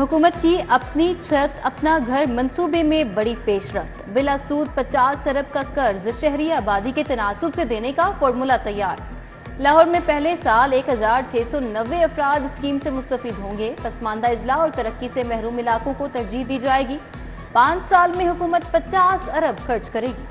हुकूमत की अपनी छत अपना घर मंसूबे में बड़ी पेशरफ्त। बिला सूद 50 अरब का कर्ज शहरी आबादी के तनासुब से देने का फॉर्मूला तैयार। लाहौर में पहले साल 1690 अफराद स्कीम से मुस्तफीद होंगे। पसमानदा इजला और तरक्की से महरूम इलाकों को तरजीह दी जाएगी। 5 साल में हुकूमत 50 अरब खर्च करेगी।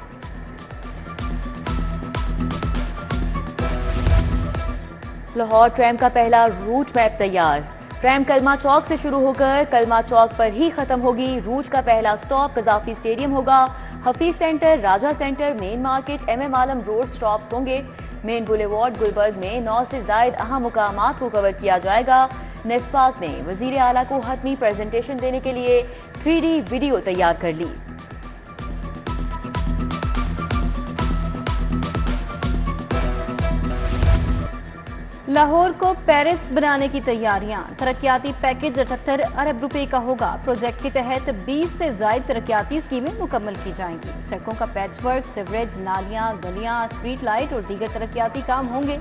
लाहौर ट्रैम का पहला रूट मैप तैयार। ट्रैम कलमा चौक से शुरू होकर कलमा चौक पर ही खत्म होगी। रूट का पहला स्टॉप कजाफी स्टेडियम होगा। हफीज सेंटर, राजा सेंटर, मेन मार्केट, MM आलम रोड स्टॉप्स होंगे। मेन बुलेवार्ड गुलबर्ग में 9 से ज्यादा अहम मुकामात को कवर किया जाएगा। नेस्पाक ने वजीर आला को हतमी प्रेजेंटेशन देने के लिए 3D वीडियो तैयार कर ली। लाहौर को पेरिस बनाने की तैयारियां। तरक्याती पैकेज 78 अरब रुपए का होगा। प्रोजेक्ट के तहत 20 से ज्यादा तरक्याती स्कीमें मुकम्मल की जाएंगी। सड़कों का पैचवर्क, सीवरेज, नालियां, गलियां, स्ट्रीट लाइट और दीगर तरक्याती काम होंगे।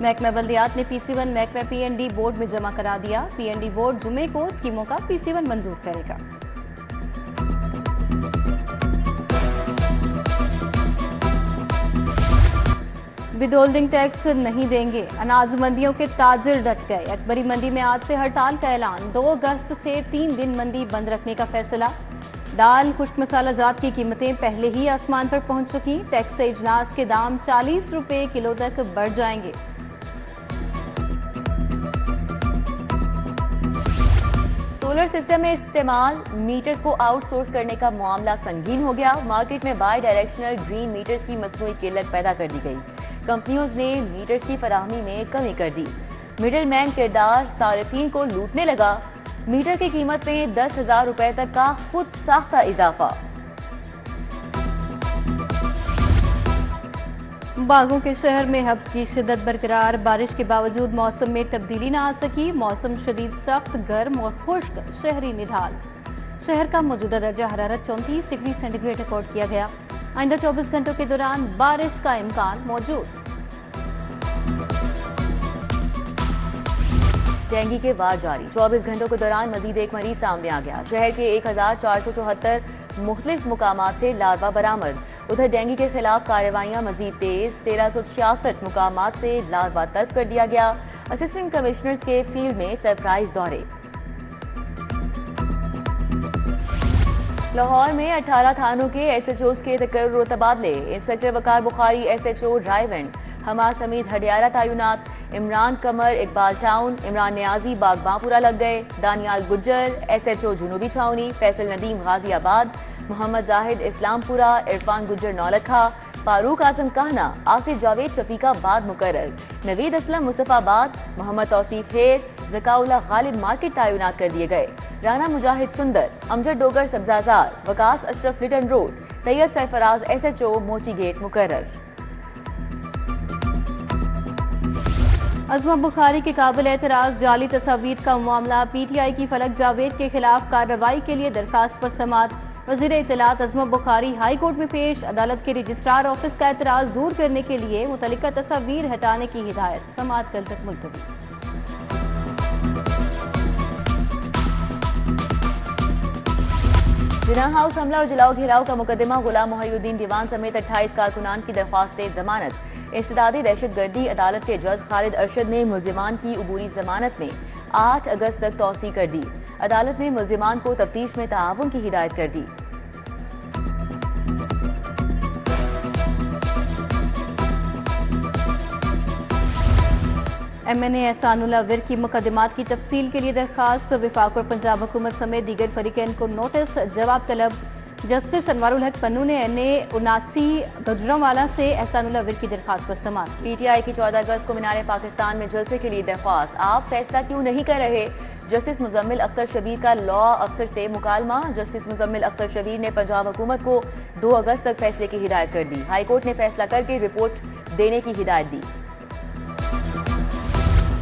महकमा बल्दियात ने PC1 महकमा PND बोर्ड में जमा करा दिया। PND बोर्ड जुमे को स्कीमों का PC1 मंजूर करेगा। विदहोल्डिंग टैक्स नहीं देंगे। अनाज मंडियों के ताजिर डट गए। अकबरी मंडी में आज से हड़ताल का ऐलान। 2 अगस्त से 3 दिन मंडी बंद रखने का फैसला। दाल, खुश्क मसाला जात की कीमतें पहले ही आसमान पर पहुंच चुकी। टैक्स से इजनास के दाम 40 रुपए किलो तक बढ़ जाएंगे। सोलर सिस्टम में इस्तेमाल मीटर्स को आउटसोर्स करने का मामला संगीन हो गया। मार्केट में बाई डायरेक्शनल ग्रीन मीटर्स की मसनूई किल्लत पैदा कर दी गई। कंपनियों ने मीटर्स की फराहमी में कमी कर दी। मिडलमैन किरदार सारिफीन को लूटने लगा। मीटर की कीमत में 10,000 रुपए तक का खुद साख्ता इजाफा। बागों के शहर में हब्स की शिद्दत बरकरार। बारिश के बावजूद मौसम में तब्दीली न आ सकी। मौसम शदीद सख्त, गर्म और खुश्क। शहरी निढाल। शहर का मौजूदा दर्जा हरारत 34 डिग्री सेंटीग्रेड रिकॉर्ड किया गया। आइंदा 24 घंटों के दौरान बारिश का इम्कान मौजूद। डेंगू के वार जारी। 24 घंटों के दौरान मजीद एक मरीज सामने आ गया। शहर के 1474 मुख्तलिफ मुकामात से लार्वा बरामद। उधर डेंगू के खिलाफ कार्रवाइयां मजीद तेज। 1366 मुकामात से लार्वा तल्फ कर दिया गया। असिस्टेंट कमिश्नर्स के फील्ड में सरप्राइज दौरे। लाहौर में 18 थानों के SHOs के तकर्रुर और तबादले। इंस्पेक्टर वकार बुखारी SHO रायवंड, हमास हमीद हडियारा तैनात। इमरान कमर इकबाल टाउन, इमरान नियाजी बागबांपुरा लग गए। दानियाल गुज्जर SHO जुनूबी छावनी, फैसल नदीम गाजियाबाद, मोहम्मद जाहिद इस्लामपुरा, इरफान गुज्जर नौलखा, फारूक आजम कहना, आसिफ जावेद शफीकाबाद मुकर्रर, नवीद असलम मुस्तफाबाद, मोहम्मद तौसीफ हेर, जकाउल्ला गालिब मार्केट तैनात कर दिए गए। राना मुजाहिद सुंदर, अमजद डोगर सब्जाजार, वकास अशरफ लिटन रोड, तैयब सरफराज SHO मोची गेट मुकर्रर। अजमा बुखारी के काबिल एतराज जाली तस्वीर का मामला। PTI की फलक जावेद के खिलाफ कार्रवाई के लिए दरखास्त पर समाअत। वज़ीर इत्तलात अजमा बुखारी हाई कोर्ट में पेश। अदालत के रजिस्ट्रार ऑफिस का एतराज दूर करने के लिए मुतल्लिका तस्वीर हटाने की हिदायत। समाअत कल तक मुलतवी। जिना हाउस हमला और जलाओ घेराव का मुकदमा। गुलाम मोहिउद्दीन दीवान समेत 28 कारकुनान की दरख्वास्त जमानत। इस्तिदादी दहशतगर्दी। अदालत के जज खालिद अरशद ने मुल्जिमान की उबूरी जमानत में 8 अगस्त तक तौसी कर दी। अदालत ने मुल्जिमान को तफ्तीश में ताआवुन की हिदायत कर दी। MNA एहसानुल्लाह विर की मुकदमात की तफसील के लिए दरखास्त। वफाक और पंजाब हुकूमत समेत दीगर फरीकैन को नोटिस। जवाब तलब। जस्टिस अनवारुल हक पन्नू ने NA 79 गुजरांवाला से एहसानुल्लाह विर की दरखास्त पर समाअत। PTI की 14 अगस्त को मीनार पाकिस्तान में जलसे के लिए दरख्वास्त। आप फैसला क्यों नहीं कर रहे? जस्टिस मुजम्मिल अख्तर शबीर का लॉ अफसर से मुकालमा। जस्टिस मुजम्मिल अख्तर शबीर ने पंजाब हुकूमत को 2 अगस्त तक फैसले की हिदायत कर दी। हाई कोर्ट ने फैसला करके रिपोर्ट देने की हिदायत दी।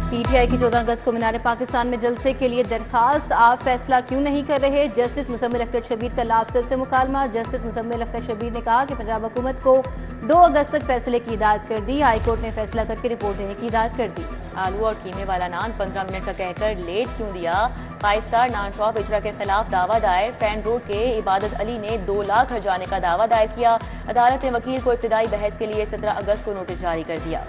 PTI की 14 अगस्त को मीनार पाकिस्तान में जलसे के लिए दरखास्त। आप फैसला क्यों नहीं कर रहे? जस्टिस मुजम्मिल अख्तर शबीर का लॉ अफसर से मुकालमा। जस्टिस मुजम्मिल अख्तर शबीर ने कहा कि पंजाब हुकूमत को 2 अगस्त तक फैसले की हिदायत कर दी। हाई कोर्ट ने फैसला करके रिपोर्ट देने की हिदायत कर दी। आलू और कीमे वाला नान 15 मिनट का कहकर लेट क्यों दिया? 5 स्टार नॉन शॉप इजरा के खिलाफ दावा दायर। फैन रोड के इबादत अली ने 2 लाख हर्जाने का दावा दायर किया। अदालत ने वकील को इब्तिदाई बहस के लिए 17 अगस्त को नोटिस जारी कर दिया।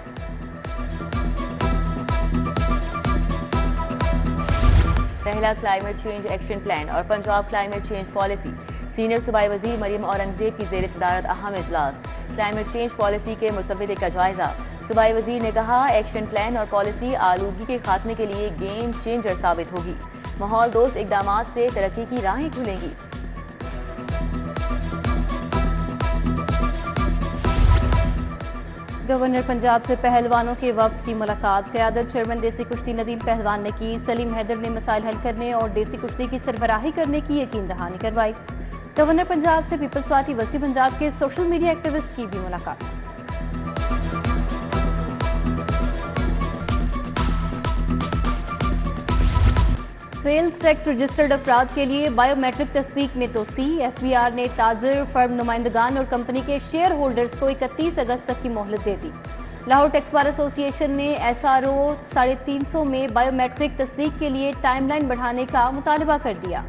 पहला क्लाइमेट चेंज एक्शन प्लान और Punjab climate change policy. Senior सूबाई वजीर मरियम औरंगजेब की जेर सदारत अहम इजलास। क्लाइमेट चेंज पॉलिसी के मुसव्विदे का जायजा। सूबाई वजीर ने कहा, एक्शन प्लान और पॉलिसी आलूगी के खात्मे के लिए गेम चेंजर साबित होगी। माहौल दोस्त इकदाम से तरक्की की राहें खुलेंगी। गवर्नर पंजाब से पहलवानों के वक्त की मुलाकात। क़यादत चेयरमैन देसी कुश्ती नदीम पहलवान ने की। सलीम हैदर ने मसाइल हल करने और देसी कुश्ती की सरबराही करने की यकीन दहानी करवाई। गवर्नर पंजाब से पीपल्स पार्टी वसी पंजाब के सोशल मीडिया एक्टिविस्ट की भी मुलाकात। सेल्स टैक्स रजिस्टर्ड अफराद के लिए बायोमेट्रिक तस्दीक में तोसी। FBR ने ताजर, फर्म नुमाइंदगान और कंपनी के शेयर होल्डर्स को 31 अगस्त तक की मोहलत दे दी। लाहौर टैक्स बार एसोसिएशन ने SRO 350 में बायोमेट्रिक तस्दीक के लिए टाइमलाइन बढ़ाने का मुतालबा कर दिया।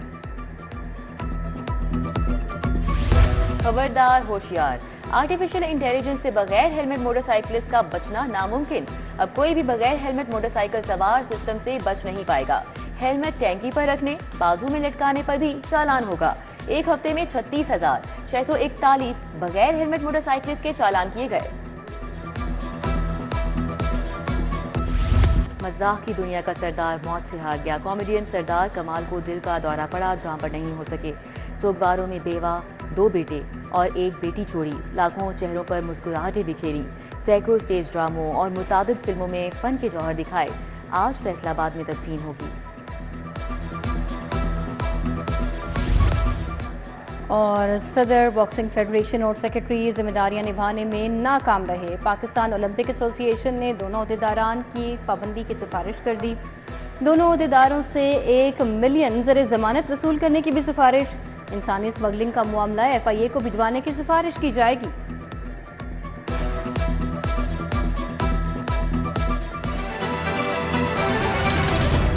खबरदार होशियार, आर्टिफिशियल इंटेलिजेंस से बगैर हेलमेट मोटरसाइकिलिस्ट का बचना नामुमकिन। अब कोई भी बगैर हेलमेट मोटरसाइकिल सवार सिस्टम से बच नहीं पाएगा। हेलमेट टैंकी पर रखने, बाजू में लटकाने पर भी चालान होगा। एक हफ्ते में 36,641 बगैर हेलमेट मोटरसाइकिलिस्ट के चालान किए गए। मजाक की दुनिया का सरदार मौत से हार गया। कॉमेडियन सरदार कमाल को दिल का दौरा पड़ा, जहां पर नहीं हो सके। सोगवारों में बेवा, 2 बेटे और 1 बेटी छोड़ी। लाखों चेहरों पर मुस्कुराहटें बिखेरी। सैकड़ों स्टेज ड्रामों और मुतादिद फिल्मों में फन के जौहर दिखाए। आज फैसलाबाद में तदफीन होगी। और सदर बॉक्सिंग फेडरेशन और सेक्रेटरी जिम्मेदारियां निभाने में नाकाम रहे। पाकिस्तान ओलंपिक एसोसिएशन ने दोनों अहदेदारान की पाबंदी की सिफारिश कर दी। दोनों अहदेदारों से 1 मिलियन ज़र जमानत वसूल करने की भी सिफारिश। इंसानी स्मगलिंग का मामला FIA को भिजवाने की सिफारिश की जाएगी।